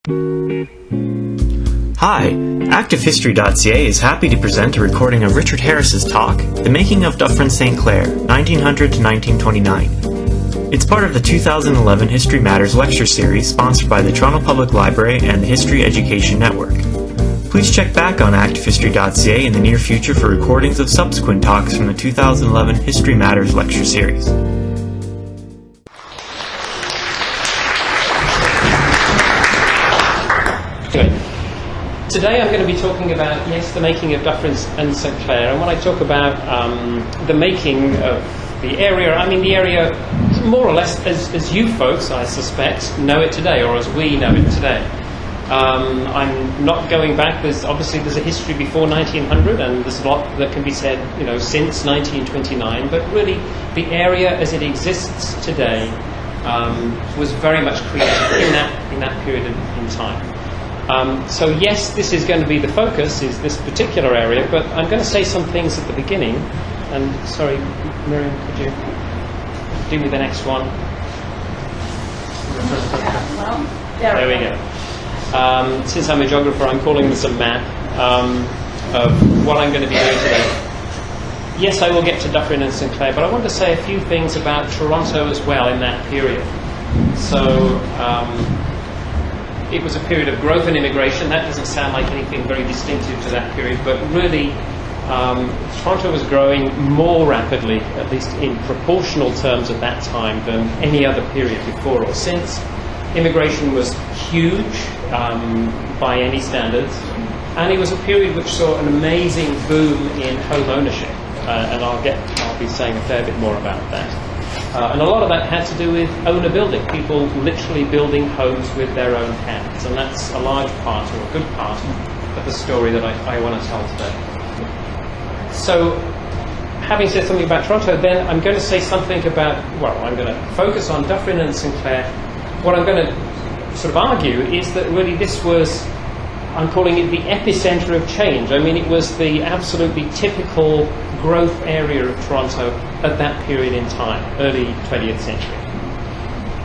Hi, ActiveHistory.ca is happy to present a recording of Richard Harris's talk, The Making of Dufferin-St. Clair, 1900 to 1929. It's part of the 2011 History Matters lecture series sponsored by the Toronto Public Library and the History Education Network. Please check back on ActiveHistory.ca in the near future for recordings of subsequent talks from the 2011 History Matters lecture series. Today I'm going to be talking about, the making of Dufferin-St. Clair. And when I talk about the making of the area, I mean the area more or less as you folks, I suspect, know it today, or as we know it today. I'm not going back. There's a history before 1900, and there's a lot that can be said, since 1929. But really, the area as it exists today was very much created in that period in time. So yes, this is going to be the focus, is this particular area, but I'm going to say some things at the beginning. And sorry, Miriam, could you do me the next one? There we go. Since I'm a geographer, I'm calling this a map of what I'm going to be doing today. Yes, I will get to Dufferin and St. Clair, but I want to say a few things about Toronto as well in that period. So, it was a period of growth and immigration. That doesn't sound like anything very distinctive to that period, but really Toronto was growing more rapidly, at least in proportional terms at that time, than any other period before or since. Immigration was huge by any standards, and it was a period which saw an amazing boom in home ownership, and I'll be saying a fair bit more about that. And a lot of that had to do with owner building, people literally building homes with their own hands. And that's a large part, or a good part, of the story that I want to tell today. So, having said something about Toronto, then I'm going to say something about, I'm going to focus on Dufferin and St. Clair. What I'm going to sort of argue is that really this was, I'm calling it the epicenter of change. I mean, it was the absolutely typical growth area of Toronto at that period in time, early 20th century.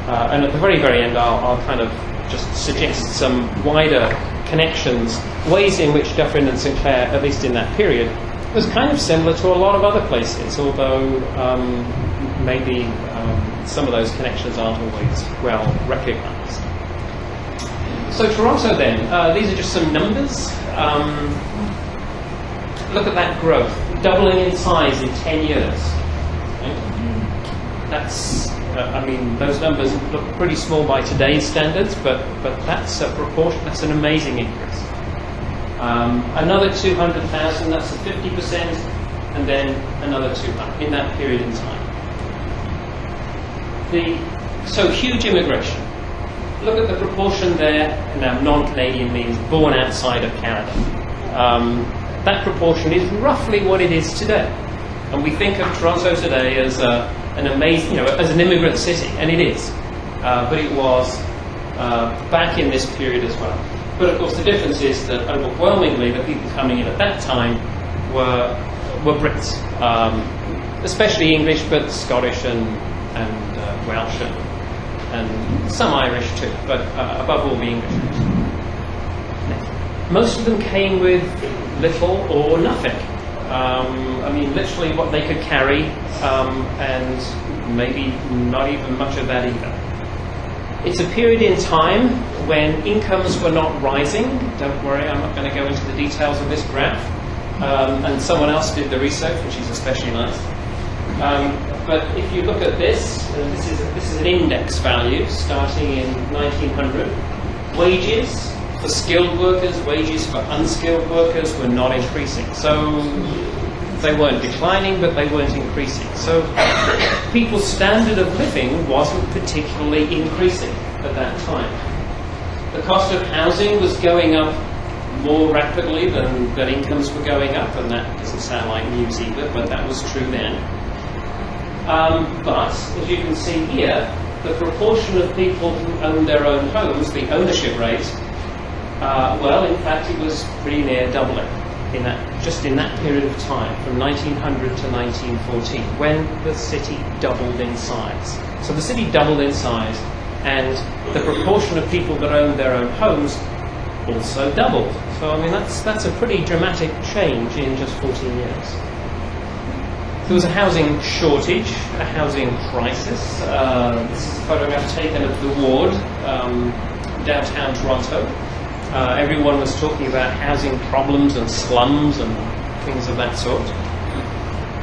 And at the very, very end, I'll kind of just suggest some wider connections, ways in which Dufferin and St. Clair, at least in that period, was kind of similar to a lot of other places, although maybe some of those connections aren't always well recognized. So Toronto then, these are just some numbers. Look at that growth, doubling in size in 10 years. Okay. That's, those numbers look pretty small by today's standards, but that's a proportion, that's an amazing increase. Another 200,000, that's a 50%, and then another 200 in that period in time. So huge immigration. Look at the proportion there. Now, non-Canadian means born outside of Canada. That proportion is roughly what it is today. And we think of Toronto today as an amazing, as an immigrant city, and it is. But it was back in this period as well. But of course, the difference is that overwhelmingly the people coming in at that time were Brits, especially English, but Scottish and Welsh and some Irish too, but above all the English. Most of them came with little or nothing. Literally what they could carry, and maybe not even much of that either. It's a period in time when incomes were not rising. Don't worry, I'm not going to go into the details of this graph. And someone else did the research, which is especially nice. But if you look at this, this is an index value starting in 1900. Wages for skilled workers, wages for unskilled workers were not increasing. So they weren't declining, but they weren't increasing. So people's standard of living wasn't particularly increasing at that time. The cost of housing was going up more rapidly than incomes were going up, and that doesn't sound like news either, but that was true then. But, as you can see here, the proportion of people who owned their own homes, the ownership rate, in fact, it was pretty near doubling just in that period of time, from 1900 to 1914, when the city doubled in size. So the city doubled in size and the proportion of people that owned their own homes also doubled. So I mean that's a pretty dramatic change in just 14 years. There was a housing shortage, a housing crisis. This is a photograph taken of the ward, downtown Toronto. Everyone was talking about housing problems and slums and things of that sort.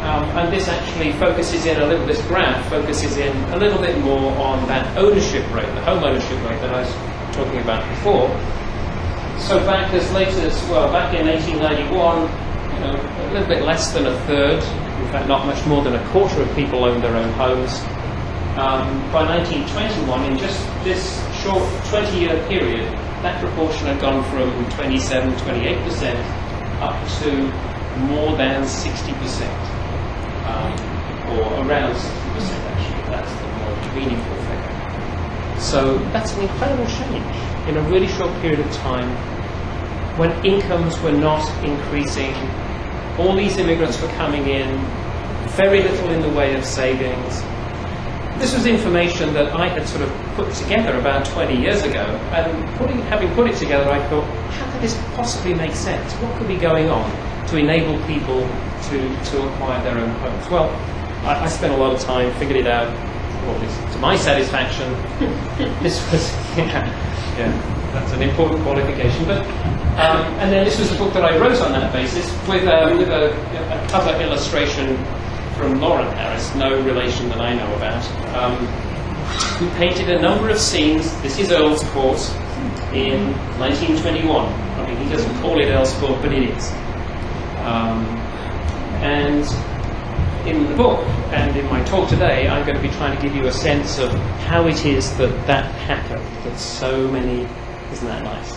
And this actually focuses in a little, this graph focuses in a little bit more on that ownership rate, the home ownership rate that I was talking about before. So back as late as, well, back in 1891, a little bit less than a third, in fact not much more than a quarter of people owned their own homes. By 1921, in just this short 20-year period, that proportion had gone from 27, 28% up to more than 60%, or around 60% actually. That's the more meaningful figure. So that's an incredible change in a really short period of time when incomes were not increasing. All these immigrants were coming in, very little in the way of savings. This was information that I had sort of put together about 20 years ago, and having put it together, I thought, how could this possibly make sense? What could be going on to enable people to acquire their own homes? Well, I spent a lot of time, figured it out, or at least to my satisfaction. This was, that's an important qualification. But and then this was the book that I wrote on that basis, with a cover illustration from Lauren Harris, no relation that I know about, who painted a number of scenes. This is Earl's Court in 1921. I mean, he doesn't call it Earl's Court, but it is. And in the book and in my talk today, I'm going to be trying to give you a sense of how it is that that happened, that so many, isn't that nice?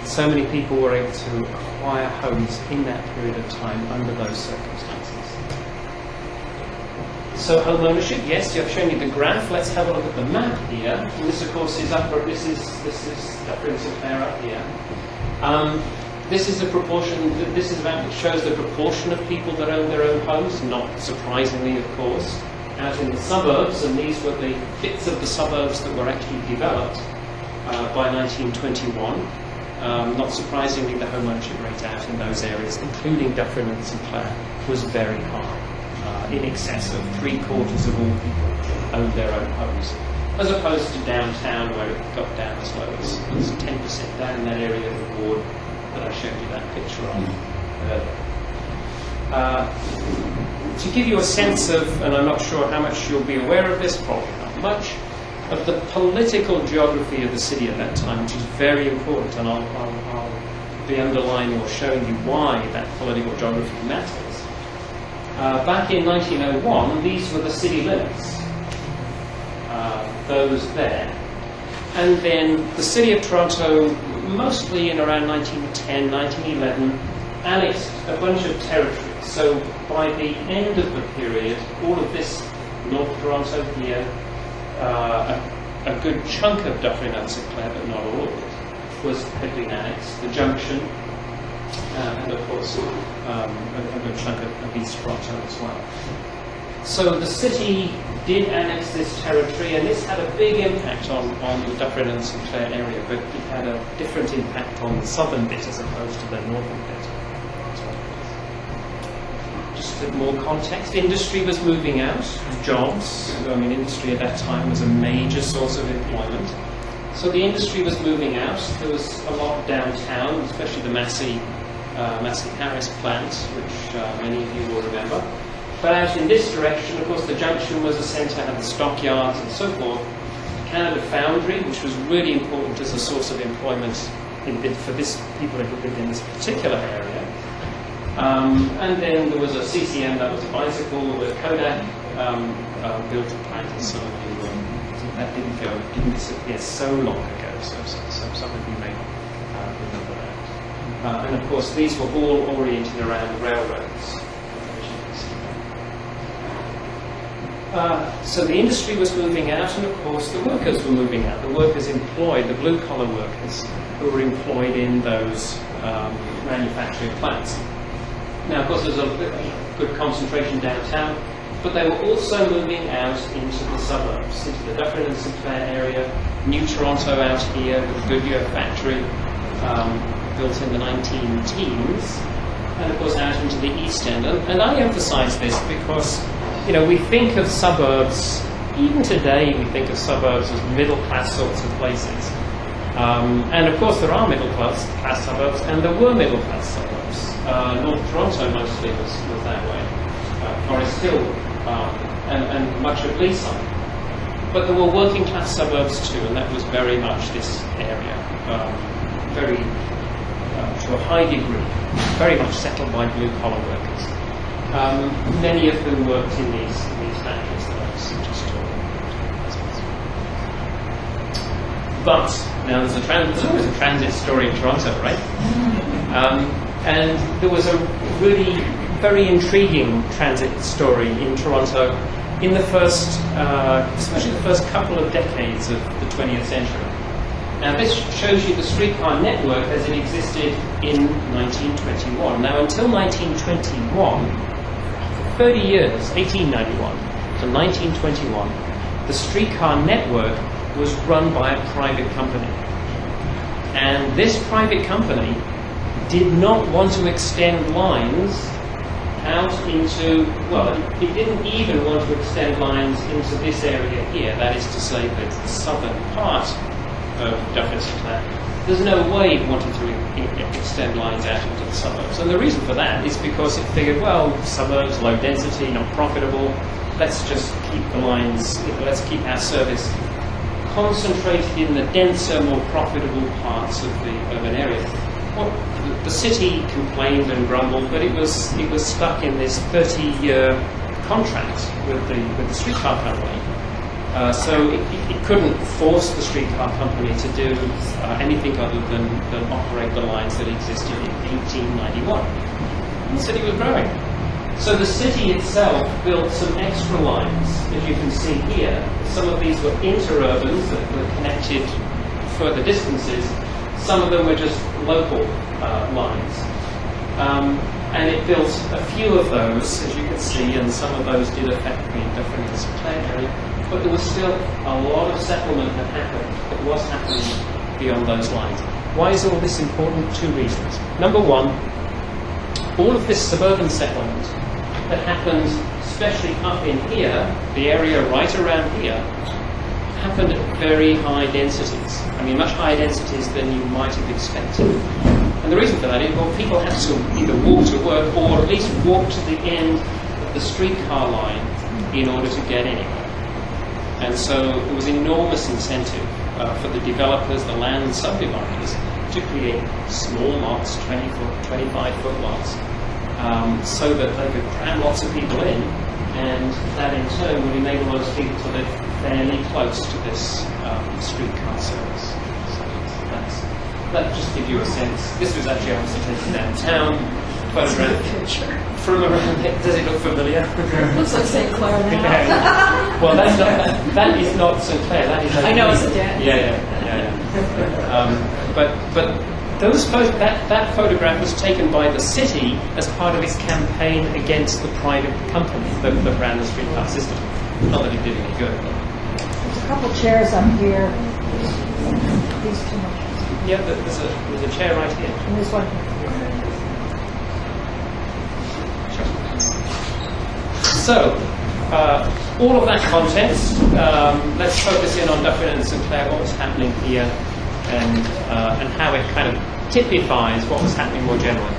So many people were able to acquire homes in that period of time under those circumstances. So home ownership, yes, I've shown you the graph. Let's have a look at the map here. And this, of course, is this is Dufferin-St up here. This is a proportion. This is a map that shows the proportion of people that own their own homes. Not surprisingly, of course, out in the suburbs, and these were the bits of the suburbs that were actually developed by 1921. Not surprisingly, the home ownership rate out in those areas, including Dufferin-St Clair, was very high. In excess of 3/4 of all people owned their own homes, as opposed to downtown, where it got down as low as 10% down in that area of the ward that I showed you that picture of. To give you a sense of, and I'm not sure how much you'll be aware of this, probably not much, of the political geography of the city at that time, which is very important, and I'll be underlining or showing you why that political geography matters. Back in 1901, these were the city limits, those there. And then the city of Toronto, mostly in around 1910, 1911, annexed a bunch of territory. So by the end of the period, all of this North Toronto here, a good chunk of Dufferin-St Clair, but not all of it, had been annexed. The junction, and of course a good chunk of East Toronto as well. So the city did annex this territory, and this had a big impact on the Dufferin-St Clair area, but it had a different impact on the southern bit as opposed to the northern bit. Just a bit more context, industry was moving out, jobs. I mean, industry at that time was a major source of employment. So the industry was moving out. There was a lot downtown, especially the Massey Harris plant, which many of you will remember. But out in this direction, of course, the junction was a centre, had the stockyards and so forth. Canada Foundry, which was really important as a source of employment for this people who lived in this particular area. And then there was a CCM, that was a bicycle, with Kodak built a plant, and some of you that didn't disappear so long ago, so some of you may remember that. And of course, these were all oriented around railroads. So the industry was moving out, and of course the workers were moving out. The workers employed, the blue-collar workers, who were employed in those manufacturing plants. Now, of course, there's a good concentration downtown, but they were also moving out into the suburbs, into the Dufferin-St area, New Toronto out here with the Goodyear factory, built in the 19-teens, and of course out into the East End. And I emphasize this because, we think of suburbs, even today we think of suburbs as middle-class sorts of places. And of course there are middle-class suburbs, and there were middle-class suburbs. North Toronto mostly was that way. Forest Hill, and much of Leaside. But there were working-class suburbs too, and that was very much this area, very, to a high degree, very much settled by blue-collar workers. Many of whom worked in these factories that I was just talking about. But now there's always a transit story in Toronto, right? And there was a really very intriguing transit story in Toronto in the first, especially the first couple of decades of the 20th century. Now this shows you the streetcar network as it existed in 1921. Now until 1921, for 30 years, 1891 to 1921, the streetcar network was run by a private company. And this private company did not want to extend lines out into, it didn't even want to extend lines into this area here, that is to say the southern part of Dufferin-St. There's no way it wanted to extend lines out into the suburbs. And the reason for that is because it figured, suburbs, low density, not profitable, let's just keep the lines, let's keep our service concentrated in the denser, more profitable parts of the urban area. Well, the city complained and grumbled, but it was stuck in this 30-year contract with the streetcar company. So it couldn't force the streetcar company to do anything other than operate the lines that existed in 1891. And the city was growing. So the city itself built some extra lines, as you can see here. Some of these were interurbans that were connected further distances. Some of them were just local lines. And it built a few of those, as you can see, and some of those did affect the Dufferin-St area. But there was still a lot of settlement that was happening beyond those lines. Why is all this important? Two reasons. Number one, all of this suburban settlement that happened, especially up in here, the area right around here, happened at very high densities. I mean, much higher densities than you might have expected. And the reason for that is, people had to either walk to work or at least walk to the end of the streetcar line in order to get anywhere. And so there was enormous incentive for the developers, the land subdividers, to create small lots, 20-foot, 25-foot lots, so that they could cram lots of people in, and that in turn would enable those people to live fairly close to this streetcar service. So that just gives you a sense. This was actually obviously taken downtown. Photograph from around it. Does it look familiar? Looks like St. Clair now. Yeah. Well, that is not St. Clair. That is. I know it's a dead. Yeah. But that photograph was taken by the city as part of its campaign against the private company that ran the streetcar system. Not that it did any good. There's a couple chairs up here. These two more chairs. Yeah, there's a chair right here. And this one. So, all of that context, let's focus in on Dufferin-St, what was happening here, and how it kind of typifies what was happening more generally.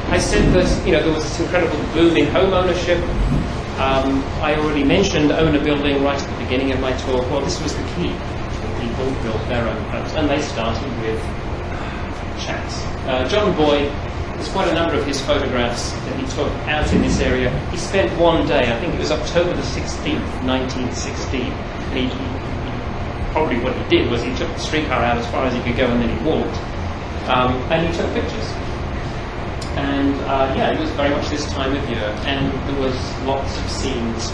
I said that there was this incredible boom in home ownership. I already mentioned owner building right at the beginning of my talk. Well, this was the key. People built their own homes, and they started with shacks. John Boyd, there's quite a number of his photographs that he took out in this area. He spent one day, I think it was October the 16th, 1916, and probably what he did was he took the streetcar out as far as he could go and then he walked. And he took pictures. And it was very much this time of year, and there was lots of scenes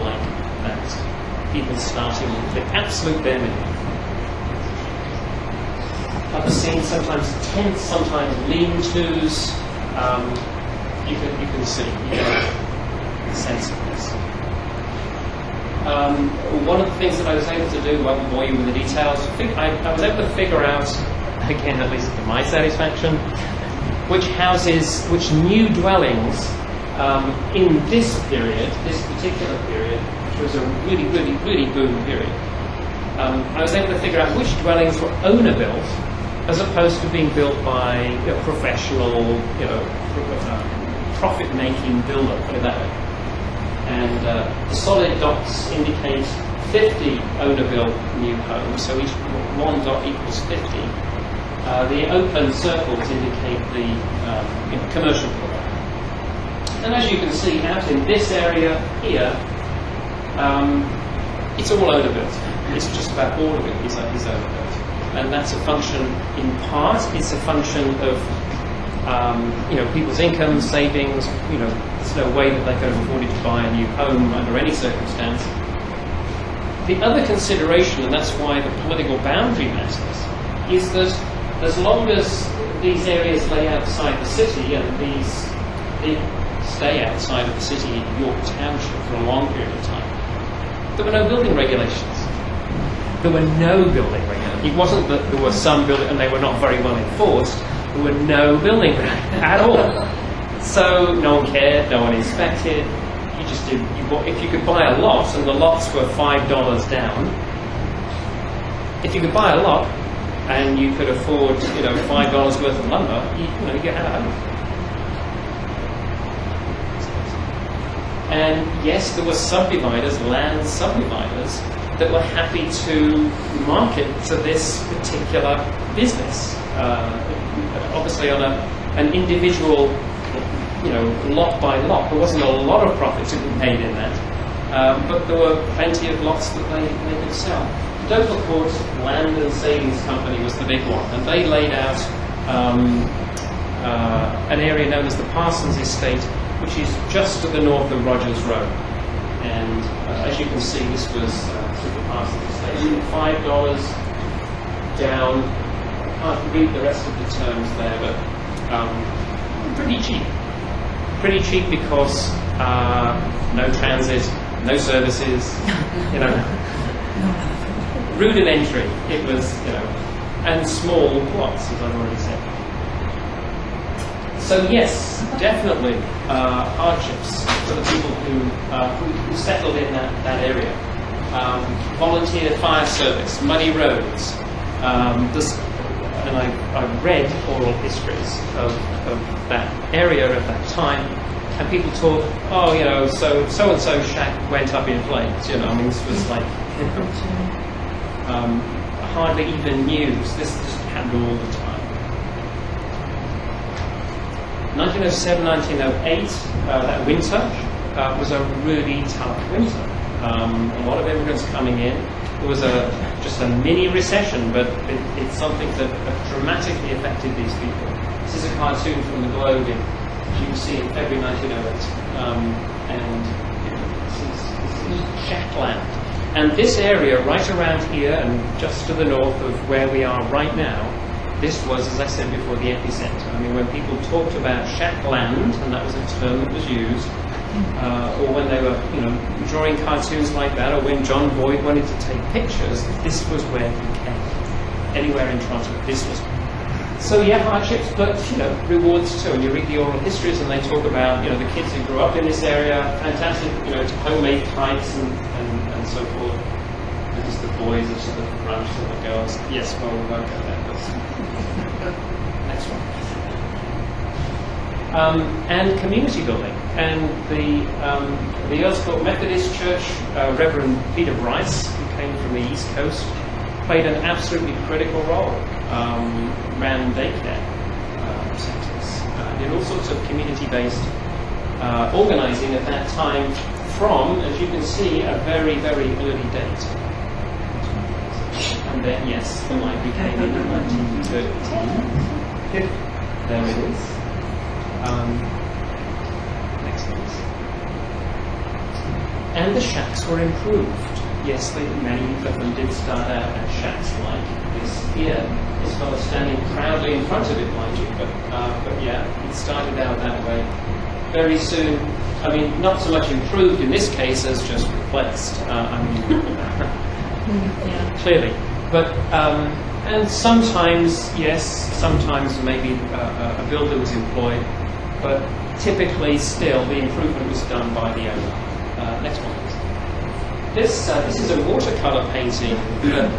like that. People starting with the absolute bare minimum. Other scenes, sometimes tents, sometimes lean-tos. You can see, you get a sense of this. one of the things that I was able to do, I won't bore you with the details, I was able to figure out, again, at least to my satisfaction, which new dwellings in this period, this particular period, which was a really, really, really boom period, I was able to figure out which dwellings were owner-built as opposed to being built by a professional, profit-making builder, put it that way. And the solid dots indicate 50 owner-built new homes, so each one dot equals 50. The open circles indicate the commercial builder. And as you can see, out in this area here, it's all owner-built. It's just about all of it is owner-built. And that's a function, in part, it's a function of people's income, savings. There's no way that they could have afforded to buy a new home under any circumstance. The other consideration, and that's why the political boundary matters, is that as long as these areas lay outside the city, and these stay outside of the city in York Township for a long period of time, there were no building regulations. There were no building regulations. It wasn't that there were some building and they were not very well enforced. There were no building at all. So no one cared, no one inspected. You just did. If you could buy a lot, and the lots were $5 down. If you could buy a lot, and you could afford, $5 worth of lumber, you had a home. And yes, there were subdividers, land subdividers, that were happy to market to this particular business. Obviously on an individual, lot by lot. There wasn't a lot of profit to be made in that, but there were plenty of lots that they could sell. Dovercourt Land and Savings Company was the big one, and they laid out an area known as the Parsons Estate, which is just to the north of Rogers Road. And as you can see, this was through the Parsons Estate. $5 down. I can't read the rest of the terms there, but pretty cheap. Pretty cheap because no transit, no services, rudimentary. It was, and small plots, as I've already said. So yes, definitely hardships for the people who settled in that area. Volunteer fire service, muddy roads. And I read oral histories of that area at that time, and people talk, so-and-so shack went up in flames, this was like, hardly even news. This just happened all the time. 1907, 1908, that winter was a really tough winter. A lot of immigrants coming in. There was just a mini recession, but it's something that dramatically affected these people. This is a cartoon from the Globe, as you can see, in February 1908. And this is Shetland. And this area right around here and just to the north of where we are right now, this was, as I said before, the epicenter. I mean, when people talked about Shetland, and that was a term that was used, or when they were, drawing cartoons like that, or when John Boyd wanted to take pictures, this was where he came. Anywhere in Toronto, this was. So yeah, hardships, but rewards too. And you read the oral histories, and they talk about the kids who grew up in this area, fantastic, homemade kites and so forth. And just the boys are to the front, and the girls. Yes, well, we won't go there. Next one. And community building. And the Earls Court Methodist Church, Reverend Peter Bryce, who came from the East Coast, played an absolutely critical role. Ran daycare centres, did all sorts of community-based organising at that time from, as you can see, a very, very early date. And then, yes, the library came in 1913. There it is. Next please. And the shacks were improved. Yes, many of them did start out as shacks like this here. This fellow standing proudly in front of it, mind you, but yeah, it started out that way. very soon, I mean, not so much improved in this case as just replaced. Clearly. But, and sometimes, yes, sometimes maybe a builder was employed, but typically still the improvement was done by the owner. Next one, please. This is a watercolor painting that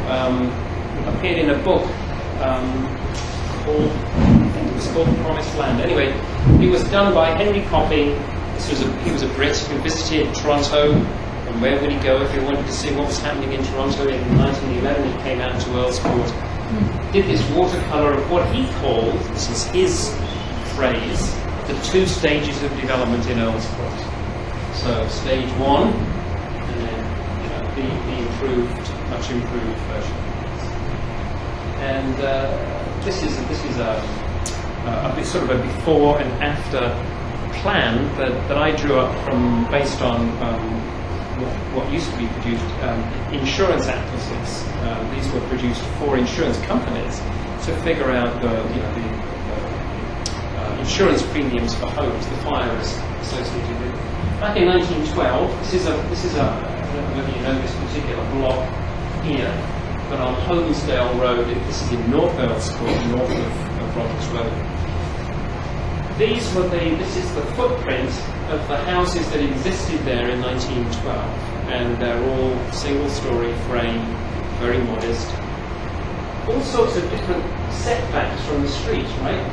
appeared in a book called, I think it was called Promised Land. Anyway, it was done by Henry Copping. He was a Brit who visited Toronto. And where would he go if he wanted to see what was happening in Toronto? In 1911, he came out to Earl's Court, did this watercolor of what he called, this is his phrase, the 2 stages of development in Earl's Court. So stage 1, and then the improved, much improved version. And this is a bit sort of a before and after plan that I drew up from based on what used to be produced insurance atlases. These were produced for insurance companies to figure out the insurance premiums for homes, the fires associated with. Back in 1912, this is a I don't know whether you know this particular block here, but on Holmesdale Road, this is in North Earl's Court, north of Roberts Road. This is the footprint of the houses that existed there in 1912, and they're all single-story frame, very modest. All sorts of different setbacks from the street, right?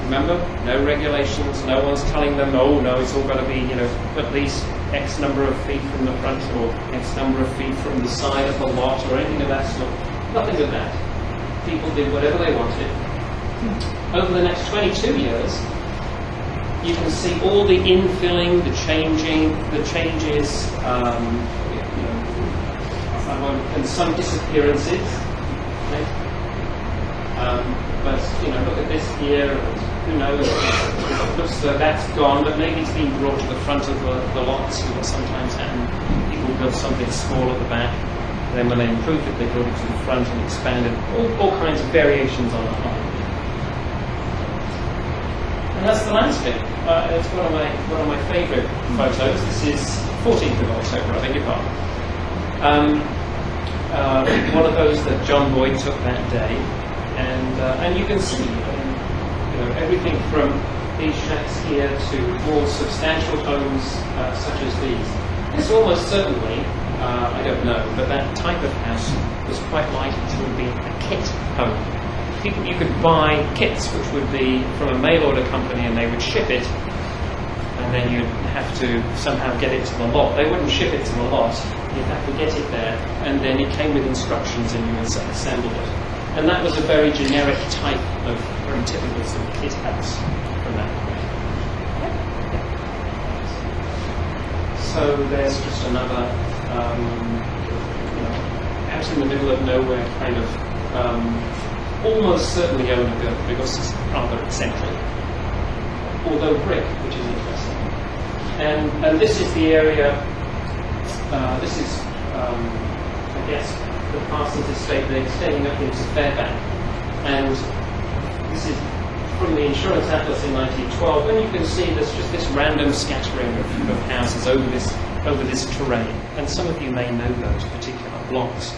Remember, no regulations, no one's telling them, oh no, it's all got to be, at least X number of feet from the front or X number of feet from the side of the lot or anything of that sort. Nothing of that. People did whatever they wanted. Over the next 22 years, you can see all the infilling, the changes, and some disappearances. Right? But look at this here. Who knows? It looks as though that's gone, but maybe it's been brought to the front of the lots. What sometimes happen, people build something small at the back. Then when they improved it, they brought it to the front and expanded. All kinds of variations on it. And that's the landscape. It's one of my favourite photos. This is 14th of October, I beg your pardon. One of those that John Boyd took that day, and you can see everything from these shacks here to more substantial homes such as these. This almost certainly, I don't know, but that type of house was quite likely to have been a kit home. You could buy kits which would be from a mail order company and they would ship it, and then you'd have to somehow get it to the lot. They wouldn't ship it to the lot, you'd have to get it there, and then it came with instructions and you assembled it. And that was a very generic type of very typical sort of kit house from that point. So there's just another out in the middle of nowhere kind of almost certainly owner-built because it's rather eccentric, although brick, which is interesting. And this is the area, this is, I guess, the Parsons estate. They're extending up into Fairbank. And this is from the Insurance Atlas in 1912, and you can see there's just this random scattering of houses over this terrain. And some of you may know those particular blocks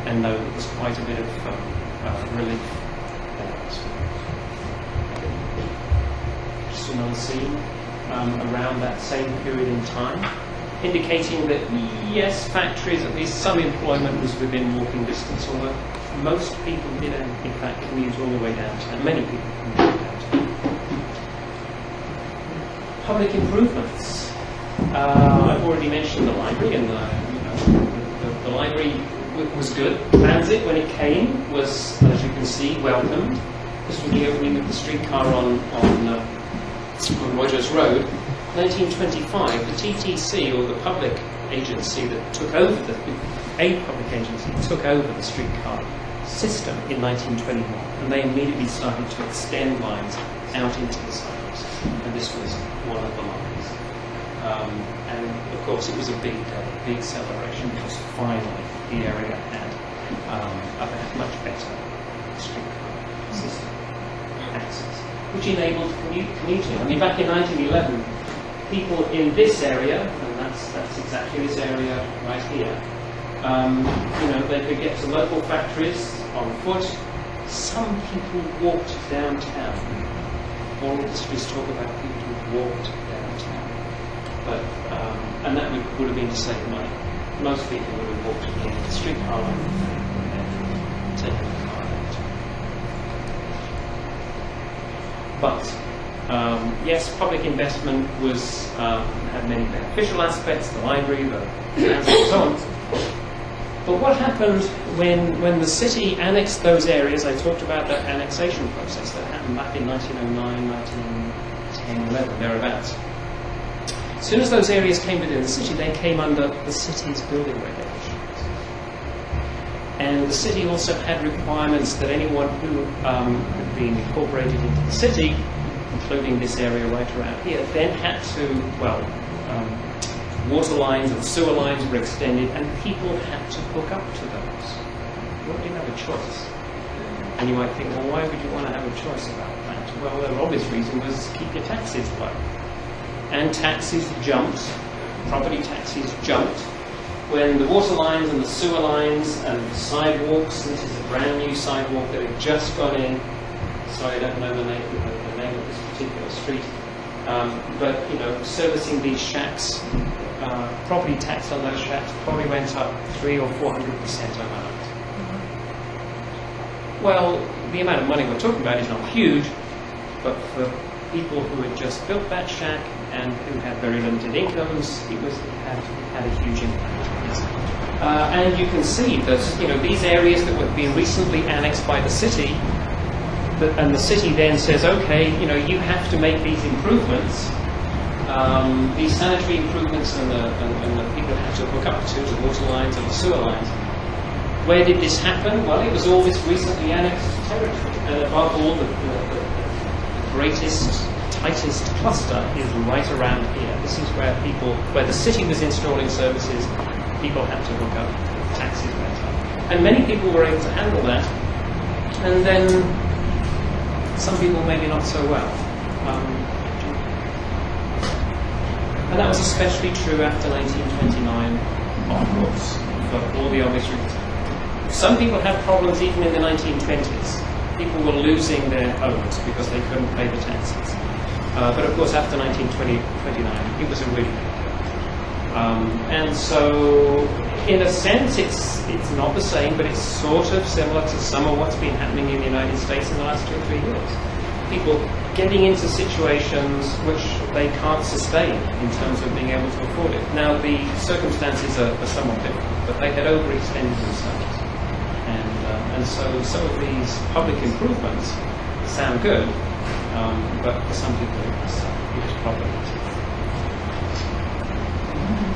and know that there's quite a bit of relief there. Just another scene around that same period in time, indicating that yes, factories, at least some employment was within walking distance, although most people did in fact commute all the way downtown. Many people commuted downtown. Public improvements. I've already mentioned the library, and the library was good. Transit, when it came, was, as you can see, welcomed. This was the opening of the streetcar on Rogers Road. 1925, the TTC, or the public agency that took over a public agency took over the streetcar system in 1921, and they immediately started to extend lines out into the suburbs, and this was one of the lines. And of course, it was a big celebration because finally the area had a much better streetcar system access, which enabled commuting. I mean, back in 1911, people in this area, and that's exactly this area right here, they could get to local factories on foot. Some people walked downtown. Oral histories talk about people who walked downtown. But, and that would have been to save money. Most people would have walked to the end of the streetcar line and taken the car out. But, yes, public investment had many beneficial aspects, the library, the transit, and so on. But what happened when the city annexed those areas? I talked about that annexation process that happened back in 1909, 1910, 11, thereabouts. As soon as those areas came within the city, they came under the city's building regulations. And the city also had requirements that anyone who had been incorporated into the city, including this area right around here, then had to, water lines and sewer lines were extended, and people had to hook up to those. You didn't have a choice. And you might think, well, why would you want to have a choice about that? Well, the obvious reason was keep your taxes low. And taxes jumped, property taxes jumped, when the water lines and the sewer lines and the sidewalks, this is a brand new sidewalk that had just gone in. Sorry, I don't know the name of this particular street. But, servicing these shacks, property tax on those shacks probably went up 300 or 400% overnight. Well, the amount of money we're talking about is not huge, but for people who had just built that shack and who had very limited incomes, it had a huge impact. And you can see that, these areas that were being recently annexed by the city, and the city then says, okay, you have to make these improvements, these sanitary improvements, and the people have to hook up to the water lines and the sewer lines. Where did this happen? Well, it was all this recently annexed territory, and above all, the greatest, tightest cluster is right around here. This is where the city was installing services, people had to hook up, taxes went up. And many people were able to handle that, and then some people maybe not so well. And that was especially true after 1929 onwards, for all the obvious reasons. Some people had problems even in the 1920s. People were losing their homes because they couldn't pay the taxes. But of course, after 1929, it was a really big problem. And so, in a sense, it's not the same, but it's sort of similar to some of what's been happening in the United States in the last 2 or 3 years. People getting into situations which they can't sustain in terms of being able to afford it. Now, the circumstances are somewhat different, but they had overextended themselves. And so some of these public improvements sound good, but for some people it was problematic.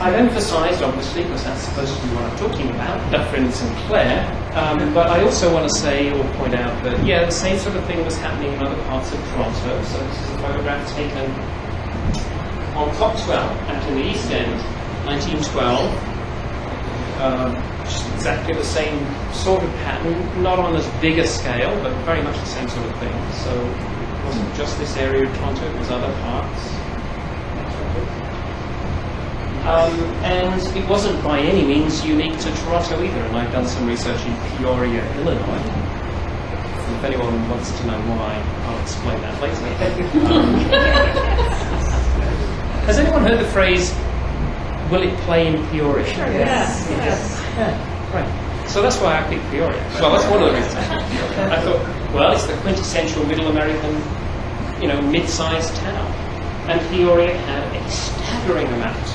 I've emphasised, obviously, because that's supposed to be what I'm talking about, Dufferin-St. Clair, but I also want to say or point out that, the same sort of thing was happening in other parts of Toronto. So this is a photograph taken on Coxwell, out in the East End, 1912. Just exactly the same sort of pattern, not on as big a scale, but very much the same sort of thing. So it wasn't just this area of Toronto, it was other parts. And it wasn't by any means unique to Toronto either, and I've done some research in Peoria, Illinois. If anyone wants to know why, I'll explain that later. Has anyone heard the phrase, will it play in Peoria? Sure, yes. Right. So that's why I picked Peoria. Well, that's one of the reasons. I thought, well, it's the quintessential Middle American, mid-sized town. And Peoria had a staggering amount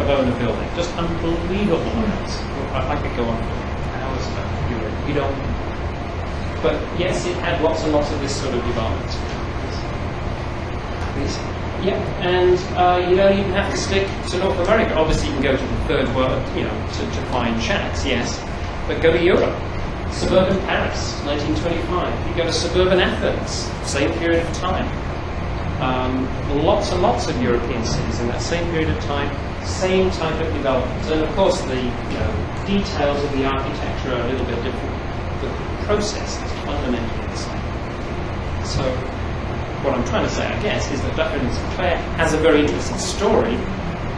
of owner building, just unbelievable amounts. I could go on for hours about Peoria. You don't. But yes, it had lots and lots of this sort of development. Yeah, and you don't even have to stick to North America. Obviously, you can go to the third world, to find shacks, yes. But go to Europe. Suburban Paris, 1925. You go to suburban Athens, same period of time. Lots and lots of European cities in that same period of time, same type of development. And of course, the details of the architecture are a little bit different, but the process is fundamentally the same. So, what I'm trying to say, I guess, is that Dufferin-St Clair has a very interesting story,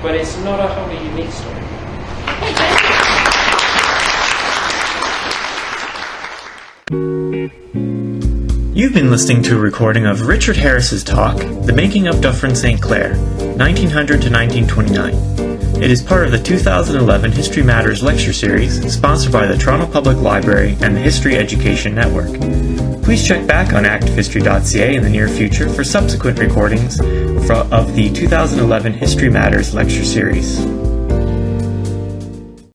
but it's not a wholly unique story. You've been listening to a recording of Richard Harris's talk, The Making of Dufferin-St Clair, 1900 to 1929. It is part of the 2011 History Matters lecture series, sponsored by the Toronto Public Library and the History Education Network. Please check back on ActiveHistory.ca in the near future for subsequent recordings of the 2011 History Matters lecture series.